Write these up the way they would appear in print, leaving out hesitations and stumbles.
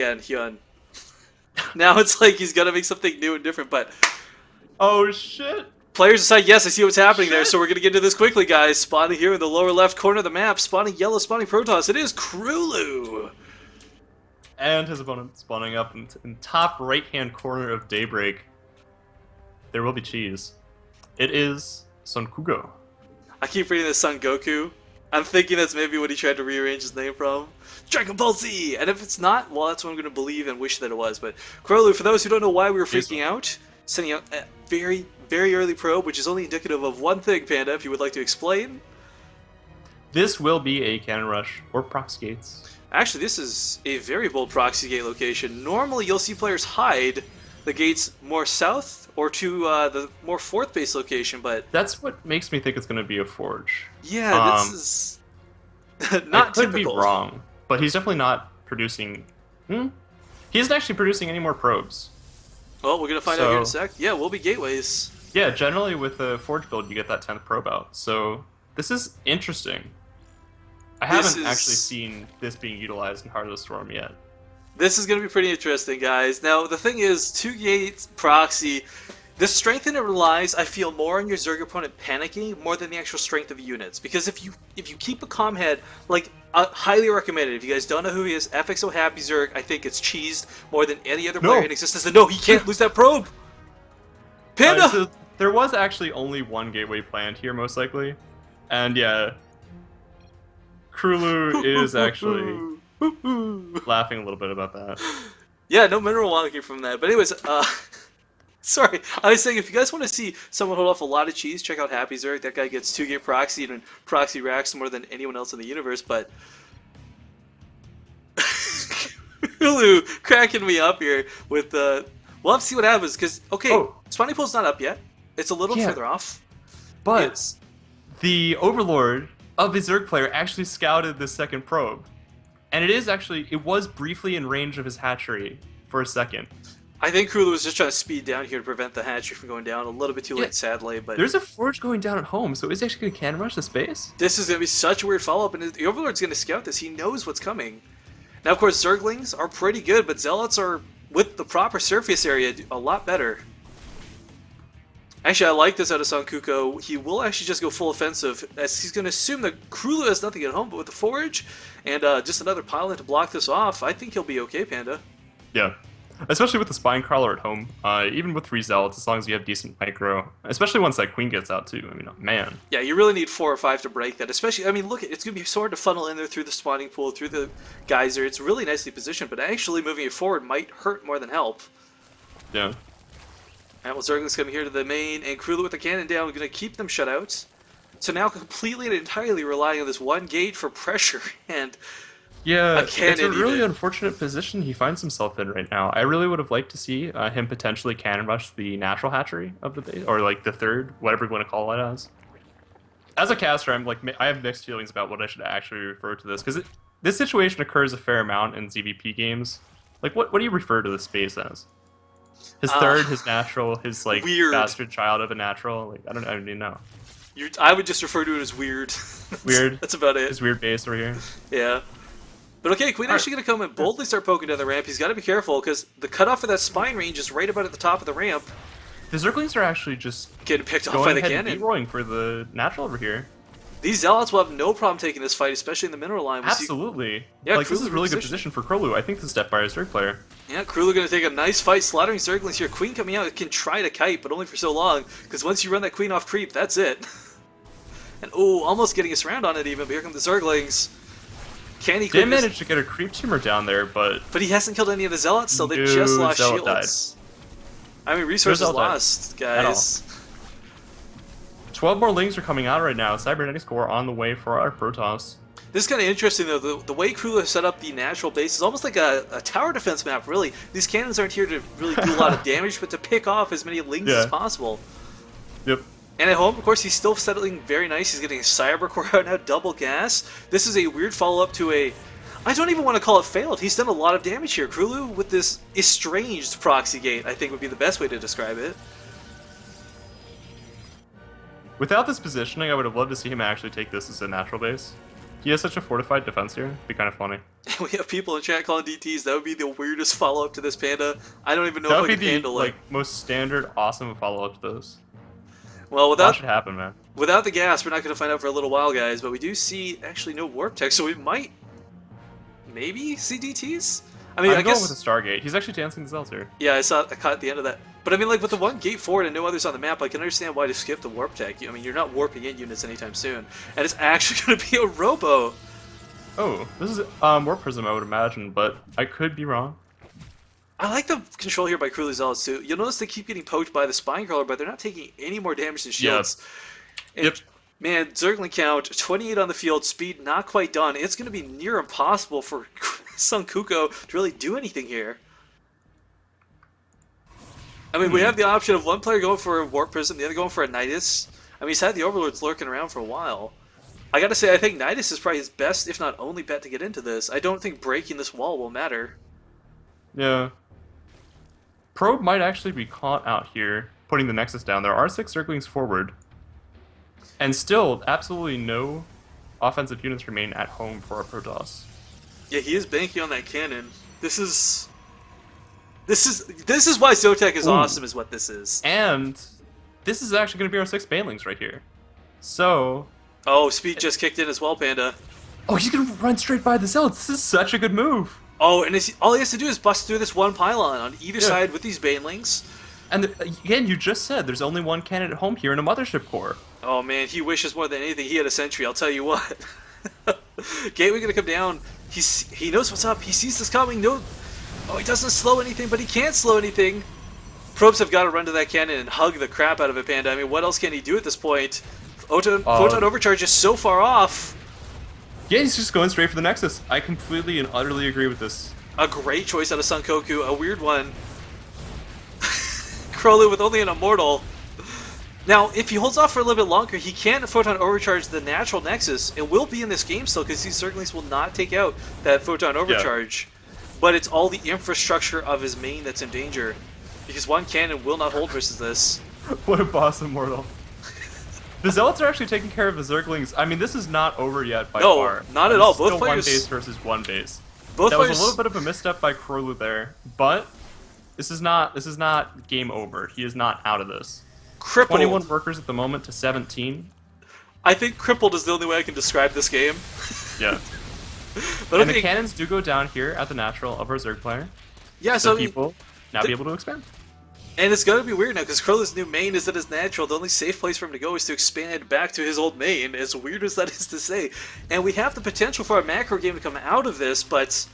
and Hyun. Now it's like he's gonna make something new and different, but Oh shit! players decide, yes, I see what's happening there, Shit. so we're gonna get into this quickly, guys. Spawning here in the lower left corner of the map, spawning yellow, spawning Protoss. It is KróLu. And his opponent spawning up in top right-hand corner of Daybreak. There will be cheese. It is Sonkugo. I keep reading this Songoku. I'm thinking that's maybe what he tried to rearrange his name from. Dragon Ball Z! And if it's not, well, that's what I'm going to believe and wish that it was. But KróLu, for those who don't know why we were freaking out, sending out a very, very early probe, which is only indicative of one thing, Panda, if you would like to explain. This will be a cannon rush or proxy gates. Actually, this is a very bold proxy gate location. Normally, you'll see players hide the gates more south or to the more fourth base location, but That's what makes me think it's going to be a forge. yeah, this is not I could typical. be wrong, but he's definitely not producing. He isn't actually producing any more probes. Well, we're gonna find out here in a sec. Yeah, we'll be gateways. Yeah, generally with a forge build, you get that 10th probe out. So this is interesting. I haven't actually seen this being utilized in Heart of the Storm yet. This is going to be pretty interesting, guys. Now, the thing is, 2-gate proxy, the strength in it relies, I feel, more on your Zerg opponent panicking more than the actual strength of units. Because if you keep a calm head, like, highly recommended. If you guys don't know who he is, FXO Happy Zerg, I think it's cheesed more than any other player in existence. And no, he can't lose that probe! Panda! So there was actually only one gateway planned here, most likely. And yeah, KróLu is actually laughing a little bit about that. Yeah, no mineral wonky from that. But anyways, sorry, I was saying if you guys want to see someone hold off a lot of cheese, check out Happy Zerg. That guy gets 2-gate proxy and proxy racks more than anyone else in the universe. But KróLu cracking me up here with we'll have to see what happens because spawning pool's not up yet. It's a little further off. But the Overlord of the Zerg player actually scouted the second probe. And it was briefly in range of his hatchery for a second. I think KróLu was just trying to speed down here to prevent the hatchery from going down a little bit too late, sadly. But there's a forge going down at home, so is he actually going to cannon rush the space? This is going to be such a weird follow-up, and the Overlord's going to scout this. He knows what's coming. Now, of course, Zerglings are pretty good, but Zealots are, with the proper surface area, a lot better. Actually, I like this out of Sonkugo. He will actually just go full offensive, as he's going to assume that KróLu has nothing at home, but with the Forge and just another pylon to block this off, I think he'll be okay, Panda. Yeah. Especially with the Spine Crawler at home, even with 3 Zealots, as long as you have decent micro. Especially once that Queen gets out, too. I mean, man. Yeah, you really need 4 or 5 to break that. Especially, I mean, look, it's going to be so hard to funnel in there through the spawning pool, through the geyser. It's really nicely positioned, but actually moving it forward might hurt more than help. Yeah. And well, Zergling's coming here to the main, and KróLu with the cannon down, going to keep them shut out. So now completely and entirely relying on this one gate for pressure, and yeah, it's a really unfortunate position he finds himself in right now. I really would have liked to see him potentially cannon rush the natural hatchery of the base, or like the third, whatever you want to call it as. As a caster, I have mixed feelings about what I should actually refer to this, because this situation occurs a fair amount in ZVP games. Like, what do you refer to the space as? His third, his natural, his like weird bastard child of a natural. Like I don't even know. I would just refer to it as weird. Weird. That's about it. His weird base over here. Yeah. But okay, Queen actually going to come and boldly start poking down the ramp. He's got to be careful because the cutoff for that spine range is right about at the top of the ramp. The Zerglings are actually just getting picked off by the cannon. Going for the natural over here. These Zealots will have no problem taking this fight, especially in the mineral line. Absolutely. Yeah, like, this is a really good position for KróLu. I think this is step by a Zerg player. Yeah, KróLu going to take a nice fight, slaughtering Zerglings here. Queen coming out can try to kite, but only for so long, because once you run that Queen off creep, that's it. And almost getting us around on it even, but here come the Zerglings. Can he did manage to get a creep tumor down there, but he hasn't killed any of the Zealots, so they just lost shields. I mean, resources lost, guys. 12 more Lings are coming out right now. Cybernetics Core on the way for our Protoss. This is kind of interesting, though. The way KróLu has set up the natural base is almost like a tower defense map, really. These cannons aren't here to really do a lot of damage, but to pick off as many Lings as possible. Yep. And at home, of course, he's still settling very nice. He's getting a Cyber Core out now, double gas. This is a weird follow-up to a... I don't even want to call it failed. He's done a lot of damage here. KróLu with this estranged proxy gate, I think would be the best way to describe it. Without this positioning, I would have loved to see him actually take this as a natural base. He has such a fortified defense here. It'd be kind of funny. We have people in chat calling DTs. That would be the weirdest follow-up to this, Panda. I don't even know That if would I be can handle it. like most standard, awesome follow-up to this. Well, That should happen, man. without the gas, we're not going to find out for a little while, guys. But we do see actually no warp tech, so we might maybe see DTs. I mean, I guess going with a Stargate. He's actually dancing the Zealots here. Yeah, I caught the end of that. But I mean, like with the one gate forward and no others on the map, I can understand why to skip the warp tech. I mean, you're not warping in units anytime soon, and it's actually going to be a robo. Oh, this is Warp Prism, I would imagine, but I could be wrong. I like the control here by KróLu Zealots too. You'll notice they keep getting poked by the Spine Crawler, but they're not taking any more damage than shields. And, Yep. Man, Zergling count, 28 on the field, speed not quite done. It's going to be near impossible for Sonkugo to really do anything here. I mean, we have the option of one player going for a Warp Prism, the other going for a Nidus. I mean, he's had the Overlords lurking around for a while. I gotta say, I think Nidus is probably his best, if not only bet to get into this. I don't think breaking this wall will matter. Yeah. Probe might actually be caught out here, putting the Nexus down. There are 6 Zerglings forward. And still, absolutely no offensive units remain at home for a Protoss. Yeah, he is banking on that cannon. This is why ZOTAC is awesome, is what this is. And this is actually going to be our 6 Banelings right here. So... Oh, speed just kicked in as well, Panda. Oh, he's going to run straight by the Zealots. This is such a good move. Oh, and all he has to do is bust through this one pylon on either side with these Banelings. And again, you just said there's only one cannon at home here in a Mothership Core. Oh man, he wishes more than anything he had a sentry, I'll tell you what. Gateway gonna come down. He knows what's up. He sees this coming. No, oh, he doesn't slow anything, but he can't slow anything. Probes have got to run to that cannon and hug the crap out of it, Panda. I mean, what else can he do at this point? Photon Overcharge is so far off. Yeah, he's just going straight for the Nexus. I completely and utterly agree with this. A great choice out of Sonkugo, a weird one. KróLu with only an Immortal. Now, if he holds off for a little bit longer, he can Photon Overcharge the natural Nexus. It will be in this game still, because these Zerglings will not take out that Photon Overcharge. But it's all the infrastructure of his main that's in danger. Because one cannon will not hold versus this. What a boss Immortal. The Zealots are actually taking care of the Zerglings. I mean, this is not over yet by far. No, not at all. Both Both players... one base versus one base. Both that players... was a little bit of a misstep by KróLu there, but this is not game over. He is not out of this. Crippled. 21 workers at the moment to 17. I think crippled is the only way I can describe this game. Yeah. But and the cannons do go down here at the natural of our Zerg player. Yeah, so people now be able to expand. And it's gonna be weird now, because KróLu's new main is at his natural. The only safe place for him to go is to expand back to his old main, as weird as that is to say. And we have the potential for a macro game to come out of this, but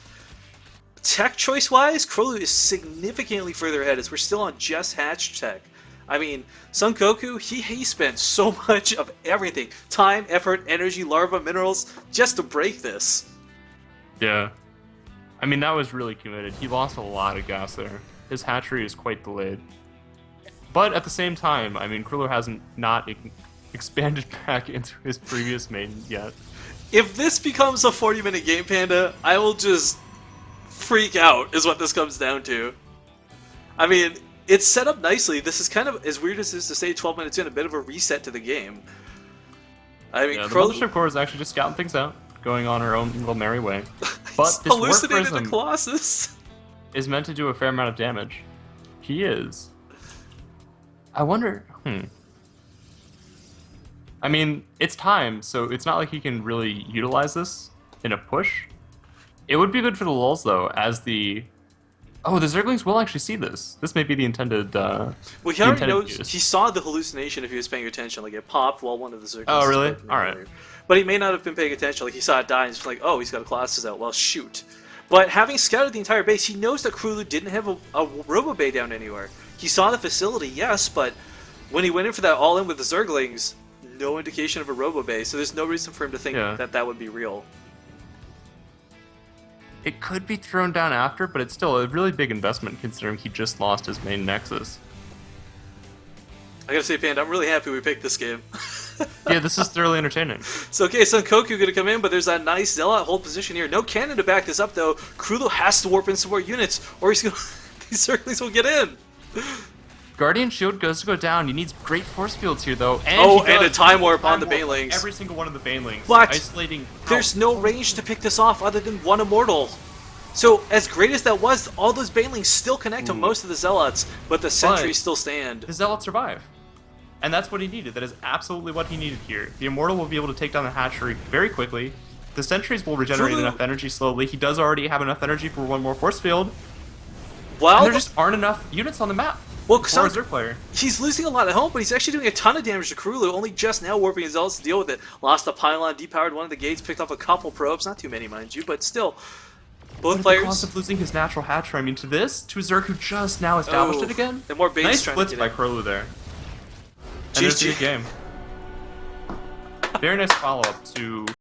tech choice-wise, KróLu is significantly further ahead, as we're still on just hatch tech. I mean, Sonkugo, he spent so much of everything. Time, effort, energy, larva, minerals, just to break this. Yeah. I mean, that was really committed. He lost a lot of gas there. His hatchery is quite delayed. But at the same time, I mean, KróLu hasn't expanded back into his previous main yet. If this becomes a 40-minute game, Panda, I will just freak out, is what this comes down to. I mean, it's set up nicely. This is kind of, as weird as it is to say 12 minutes in, a bit of a reset to the game. I mean, yeah, the Mothership Core is actually just scouting things out, going on her own little merry way. But this hallucinated the Colossus is meant to do a fair amount of damage. He is. I wonder. I mean, it's time, so it's not like he can really utilize this in a push. It would be good for the lulls, though, as the... Oh, the Zerglings will actually see this. This may be the intended. Well, he already knows. He saw the hallucination if he was paying attention. Like it popped while one of the Zerglings. Oh, really? All right. But he may not have been paying attention. Like he saw it die and he's like, "Oh, he's got a Colossus out. Well, shoot." But having scouted the entire base, he knows that KróLu didn't have a Robo Bay down anywhere. He saw the facility, yes, but when he went in for that all-in with the Zerglings, no indication of a Robo Bay. So there's no reason for him to think that that would be real. It could be thrown down after, but it's still a really big investment considering he just lost his main Nexus. I gotta say, Panda, I'm really happy we picked this game. Yeah, this is thoroughly entertaining. So, okay, Sonkugo gonna come in, but there's that nice Zealot hold position here. No cannon to back this up, though. KróLu has to warp in some more units, or he's gonna... these Zerglings will get in. Guardian Shield goes to go down. He needs great force fields here, though. And and a time warp on the banelings. Every single one of the banelings. But isolating. there's no range to pick this off other than one immortal. So as great as that was, all those banelings still connect to most of the zealots, but the sentries still stand. The zealots survive. And that's what he needed. That is absolutely what he needed here. The immortal will be able to take down the hatchery very quickly. The sentries will regenerate enough energy slowly. He does already have enough energy for one more force field. Well, and there just aren't enough units on the map. Well, for a Zerg player. He's losing a lot at home, but he's actually doing a ton of damage to KróLu, only just now warping his zealots to deal with it. Lost a pylon, depowered one of the gates, picked off a couple probes, not too many, mind you, but still. Both players. At the cost of losing his natural hatchery, I mean, to a Zerg who just now established it again. And more base nice trying splits to by KróLu there. And there's a good game. Very nice follow-up to